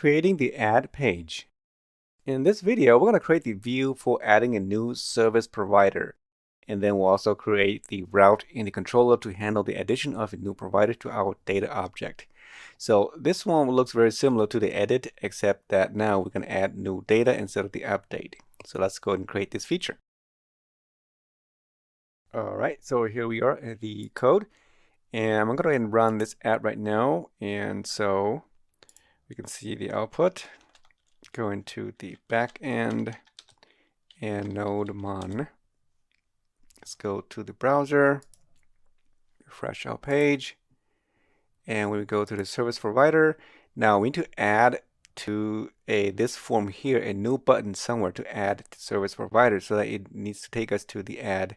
Creating the ad page. In this video, we're going to create the view for adding a new service provider. And then we'll also create the route in the controller to handle the addition of a new provider to our data object. So this one looks very similar to the edit, except that now we can add new data instead of the update. So let's go ahead and create this feature. All right, so here we are at the code. And I'm going to go ahead and run this ad right now. And so we can see the output. Go into the back end and node mon. Let's go to the browser, refresh our page, and we go to the service provider. Now we need to add to this form here a new button somewhere to add to service provider, so that it needs to take us to the add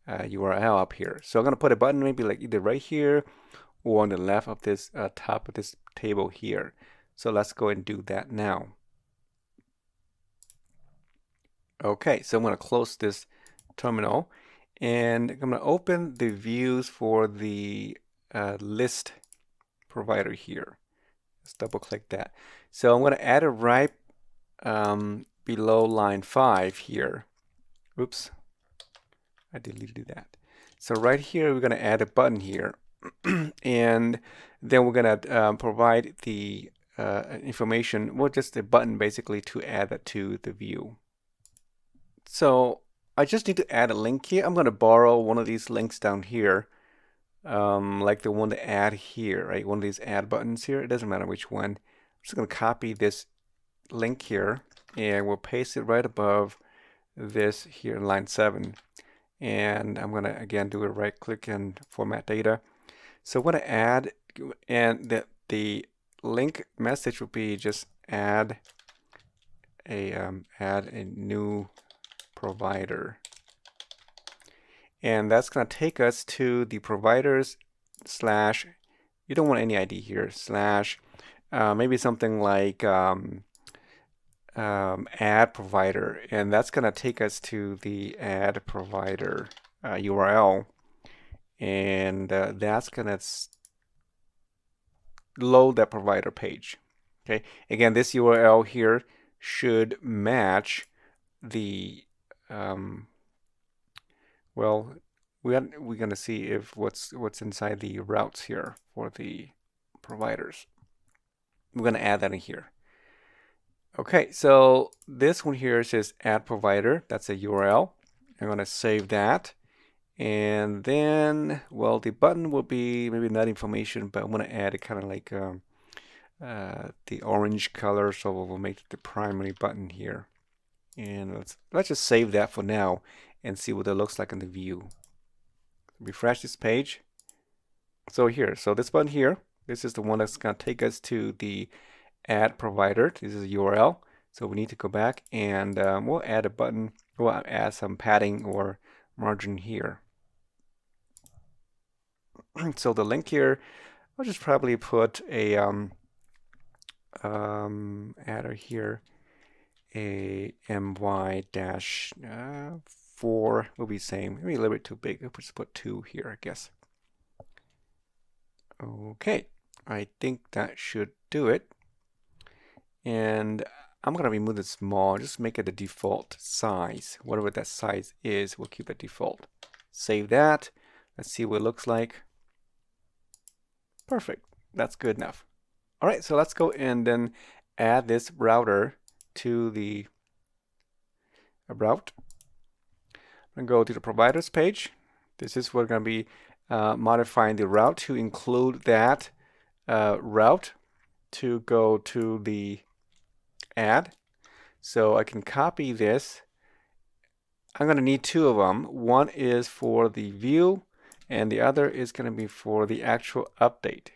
URL up here. So I'm going to put a button maybe like either right here or on the left of this top of this table here. So let's go and do that now. Okay, so I'm going to close this terminal and I'm going to open the views for the list provider here. Let's double click that. So I'm going to add it right below line 5 here. Oops, I deleted that. So right here, we're going to add a button here. And then we're going to provide the information, well, just a button basically to add that to the view. So I just need to add a link here. I'm going to borrow one of these links down here, like the one to add here, right? One of these add buttons here. It doesn't matter which one. I'm just going to copy this link here and we'll paste it right above this here in line 7. And I'm going to again do a right click and format data. So I'm going to add, and the link message will be just add a new provider, and that's going to take us to the providers slash, you don't want any ID here, slash maybe something like add provider, and that's going to take us to the add provider URL, and that's going to load that provider page. Okay, again, this URL here should match the well, we're going to see if what's inside the routes here for the providers. We're going to add that in here. Okay, so this one here says add provider. That's a URL. I'm going to save that. And then, well, the button will be maybe not information, but I'm going to add it kind of like the orange color, so we'll make it the primary button here. And let's just save that for now and see what it looks like in the view. Refresh this page. So this button here, this is the one that's going to take us to the add provider. This is a URL. So we need to go back and we'll add a button. We'll add some padding or margin here. So the link here, I'll just probably put a adder here. A my-4 will be same. Maybe a little bit too big. I'll just put 2 here, I guess. Okay, I think that should do it. And I'm going to remove the small, just make it the default size. Whatever that size is, we'll keep it default. Save that. Let's see what it looks like. Perfect. That's good enough. All right, so let's go and then add this router to the route. I'm going to go to the providers page. This is where we're going to be modifying the route to include that route to go to the add. So I can copy this. I'm going to need 2 of them. One is for the view and the other is going to be for the actual update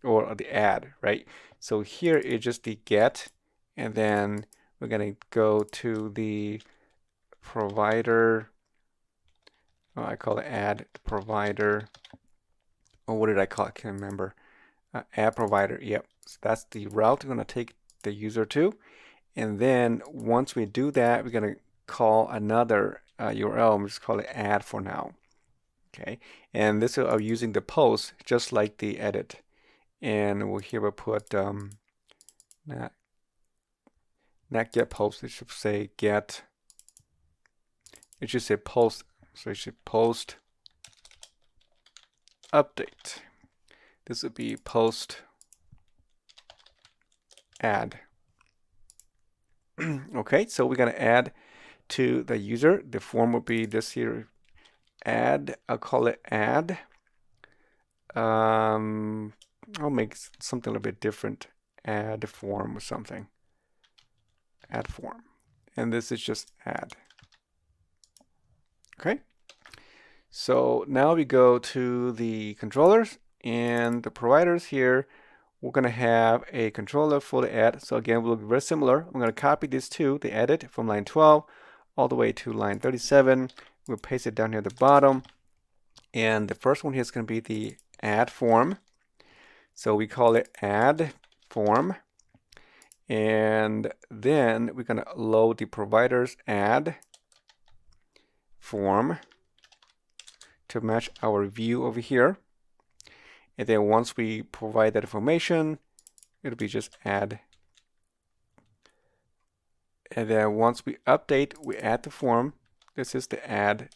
or the add, right? So here is just the get, and then we're going to go to the provider. Oh, I call it add provider. Or what did I call it? I can't remember. Add provider. Yep. So that's the route we're going to take the user to. And then once we do that, we're going to call another URL. I'm just call it add for now. Okay. And this is using the post just like the edit. And we'll here we'll put not get post. It should say get. It should say post. So it should post update. This would be post add. Okay, so we're gonna add to the user. The form would be this here. Add. I'll call it add. I'll make something a little bit different. Add form or something. Add form. And this is just add. Okay. So now we go to the controllers and the providers here. We're going to have a controller for the add. So again, we'll look very similar. I'm going to copy these two, the edit from line 12 all the way to line 37. We'll paste it down here at the bottom. And the first one here is going to be the add form. So we call it add form. And then we're going to load the providers add form to match our view over here. And then once we provide that information, it'll be just add. And then once we update, we add the form. This is the add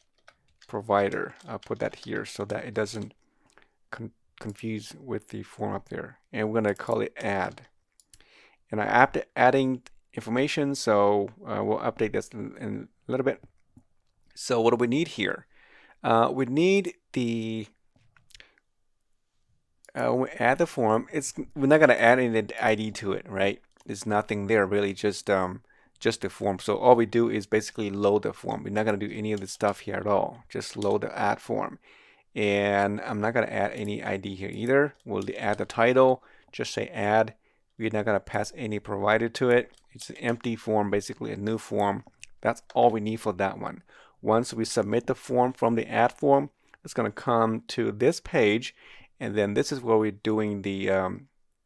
provider. I'll put that here so that it doesn't confuse with the form up there. And we're going to call it add. And after adding information, so we'll update this in a little bit. So what do we need here? We need the when we add the form, we're not gonna add any ID to it, right? There's nothing there really, just the form. So all we do is basically load the form. We're not gonna do any of the stuff here at all. Just load the add form. And I'm not gonna add any ID here either. We'll add the title, just say add. We're not gonna pass any provider to it. It's an empty form, basically a new form. That's all we need for that one. Once we submit the form from the add form, it's gonna come to this page. And then this is where we're doing the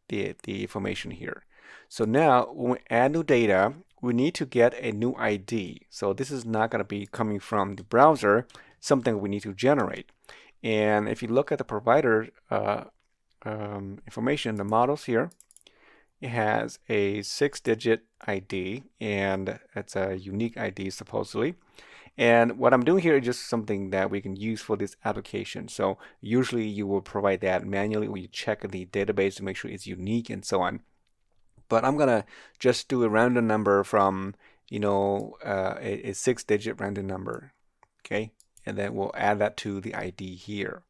information here. So now when we add new data, we need to get a new ID. So this is not going to be coming from the browser, something we need to generate. And if you look at the provider information, the models here, it has a 6-digit ID, and it's a unique ID supposedly. And what I'm doing here is just something that we can use for this application. So usually you will provide that manually when you check the database to make sure it's unique and so on. But I'm gonna just do a random number from, you know, a 6-digit random number, okay? And then we'll add that to the ID here.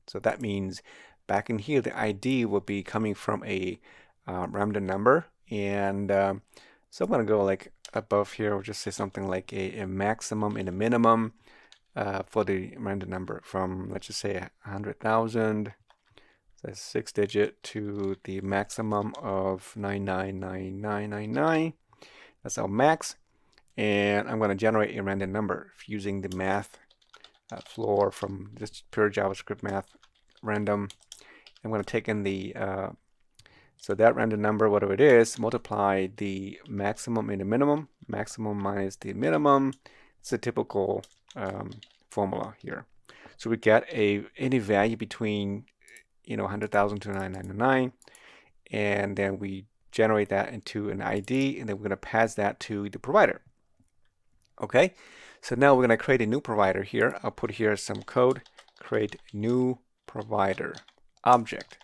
So that means back in here, the ID will be coming from a random number. And so I'm gonna go like above here, we'll just say something like a maximum and a minimum for the random number from, let's just say 100,000, so 6-digit, to the maximum of 999999. That's our max. And I'm going to generate a random number using the math floor from just pure JavaScript math random. I'm going to take in the so that random number, whatever it is, multiply the maximum and the minimum. Maximum minus the minimum. It's a typical formula here. So we get any value between 100,000 to 999, and then we generate that into an ID, and then we're going to pass that to the provider. Okay, so now we're going to create a new provider here. I'll put here some code. Create new provider object.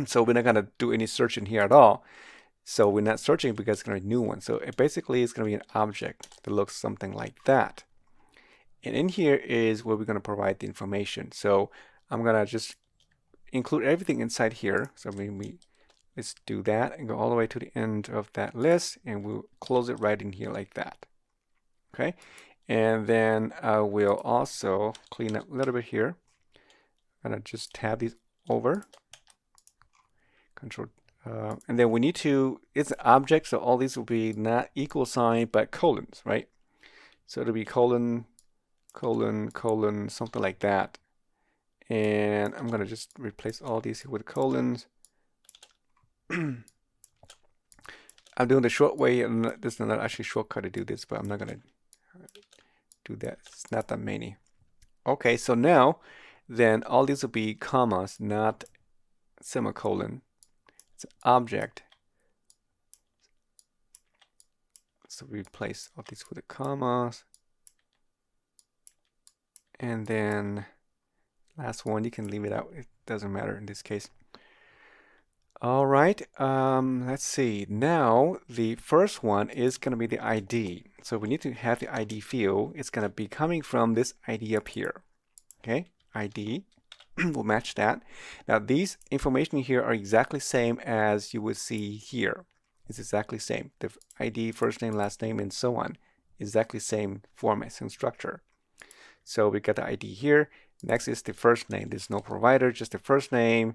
So we're not going to do any searching here at all. So we're not searching because it's going to be a new one. So it basically is going to be an object that looks something like that. And in here is where we're going to provide the information. So I'm going to just include everything inside here. So let's do that and go all the way to the end of that list, and we'll close it right in here like that. Okay. And then we'll also clean up a little bit here. I'm going to just tab these over. Control, and then we need to, it's an object, so all these will be not equal sign, but colons, right? So it'll be colon, colon, colon, something like that. And I'm going to just replace all these with colons. I'm doing the short way, and this is not actually a shortcut to do this, but I'm not going to do that. It's not that many. Okay, so now, then all these will be commas, not semicolon. It's an object. Let's replace all these with the commas. And then last one, you can leave it out. It doesn't matter in this case. All right, let's see. Now, the first one is going to be the ID. So we need to have the ID field. It's going to be coming from this ID up here. Okay, ID. We'll match that. Now, these information here are exactly same as you would see here. It's exactly same. The ID, first name, last name, and so on. Exactly same format, same structure. So we got the ID here. Next is the first name. There's no provider, just the first name,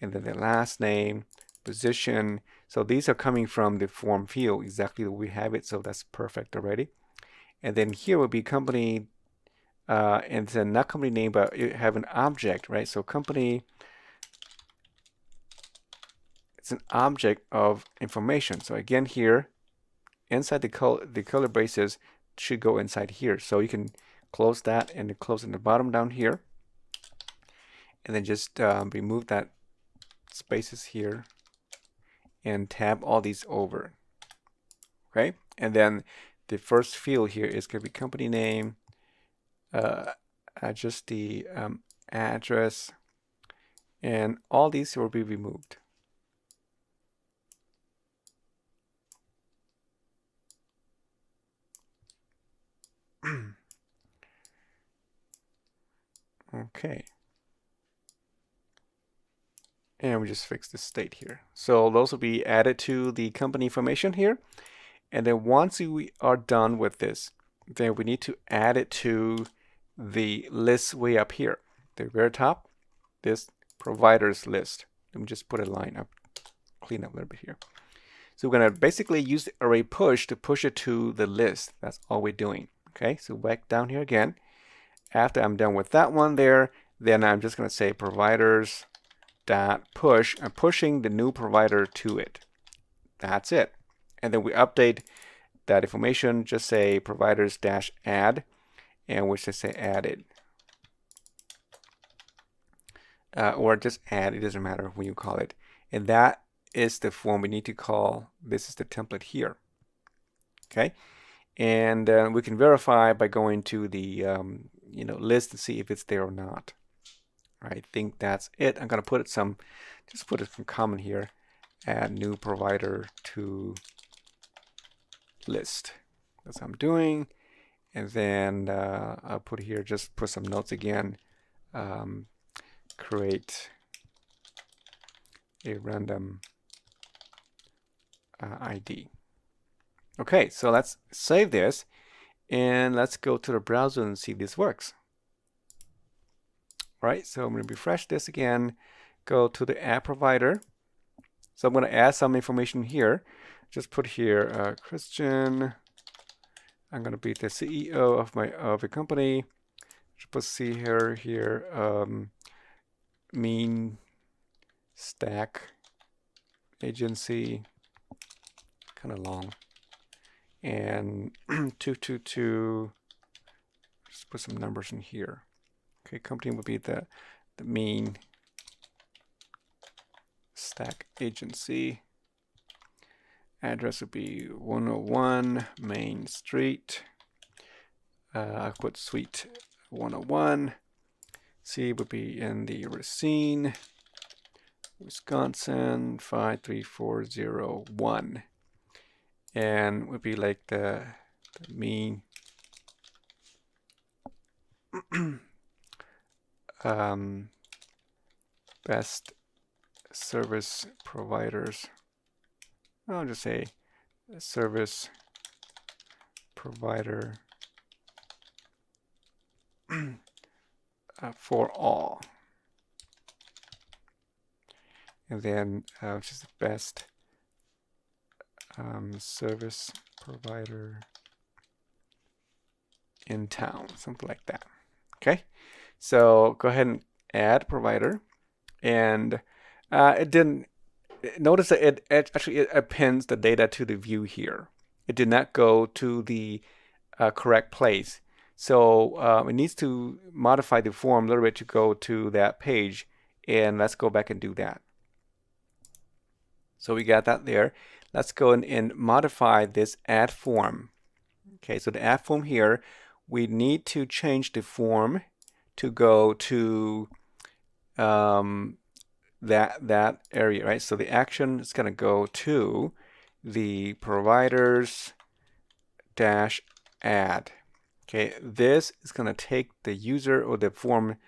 and then the last name, position. So these are coming from the form field, exactly the way we have it. So that's perfect already. And then here will be company, and then not company name, but you have an object, right? So company, it's an object of information. So again here, inside the color braces should go inside here. So you can close that and close in the bottom down here. And then just remove that spaces here and tab all these over. Okay, and then the first field here is going to be company name, just the address, and all these will be removed. Okay. And we just fix the state here. So those will be added to the company information here. And then once we are done with this, then we need to add it to the list way up here. The very top, this providers list. Let me just put a line up, clean up a little bit here. So we're going to basically use the array push to push it to the list. That's all we're doing. Okay, so back down here again. After I'm done with that one there, then I'm just going to say providers dot push. I'm pushing the new provider to it. That's it. And then we update that information, just say providers dash add, and we'll just say added. Or just add, it doesn't matter when you call it. And that is the form we need to call. This is the template here. Okay, and we can verify by going to the list to see if it's there or not. I think that's it. I'm going to put it just put it some comment here. Add new provider to list. That's what I'm doing. And then I'll put here, just put some notes again. Create a random ID. Okay, so let's save this and let's go to the browser and see if this works. All right, so I'm going to refresh this again, go to the app provider. So I'm going to add some information here. Just put here Christian. I'm going to be the CEO of a company. Just put C here, mean stack agency, kind of long, and 222. Just put some numbers in here. Okay, company would be the mean stack agency. Address would be 101 Main Street. I put Suite 101. C would be in the Racine, Wisconsin 53401. And would be like the mean best service providers. I'll just say service provider for all. And then which is the best service provider in town, something like that. Okay, so go ahead and add provider, and it didn't. Notice that it actually appends the data to the view here. It did not go to the correct place. So it needs to modify the form a little bit to go to that page. And let's go back and do that. So we got that there. let's go and modify this add form. Okay, so the add form here, we need to change the form to go to that area, right? So the action is going to go to the providers dash add. Okay, this is going to take the user or the form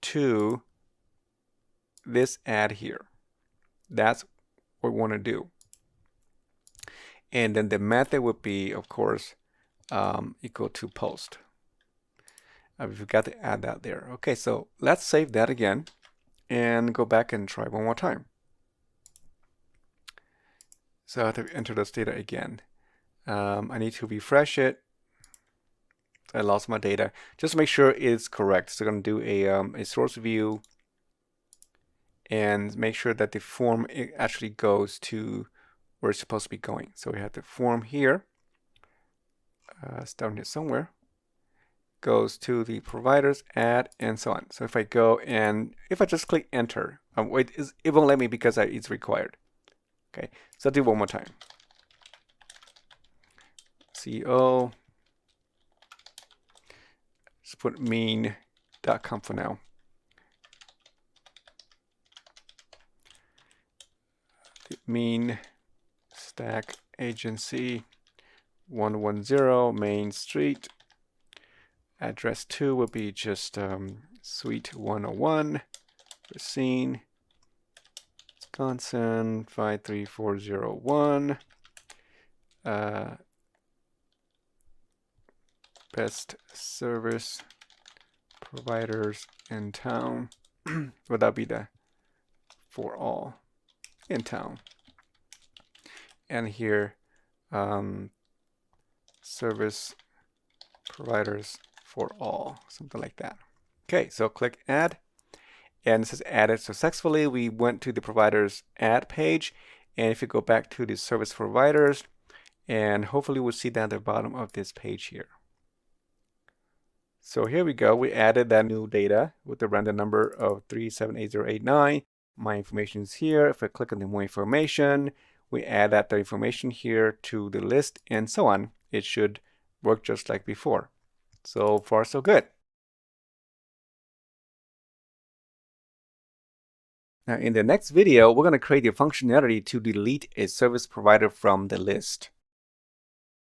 to this add here. That's what we want to do. And then the method would be, of course, equal to post. We've got to add that there. Okay, so let's save that again and go back and try one more time. So I have to enter this data again. I need to refresh it. I lost my data. Just make sure it's correct. So I'm going to do a source view and make sure that the form actually goes to where it's supposed to be going. So we have the form here. It's down here somewhere. Goes to the providers, add, and so on. So if I go and if I just click enter, it won't let me because it's required. Okay, so I'll do one more time. CO. Just put mean.com for now. The mean stack agency 110 Main Street. Address 2 will be just Suite 101, Racine, Wisconsin 53401. Best service providers in town. Would that be the for all in town? And here, service providers for all, something like that. Okay, so click add, and this is added successfully. We went to the providers add page, and if you go back to the service providers, and hopefully we'll see down at the bottom of this page here. So here we go. We added that new data with the random number of 378089. My information is here. If I click on the more information, we add that the information here to the list and so on. It should work just like before. So far, so good. Now, in the next video, we're going to create the functionality to delete a service provider from the list.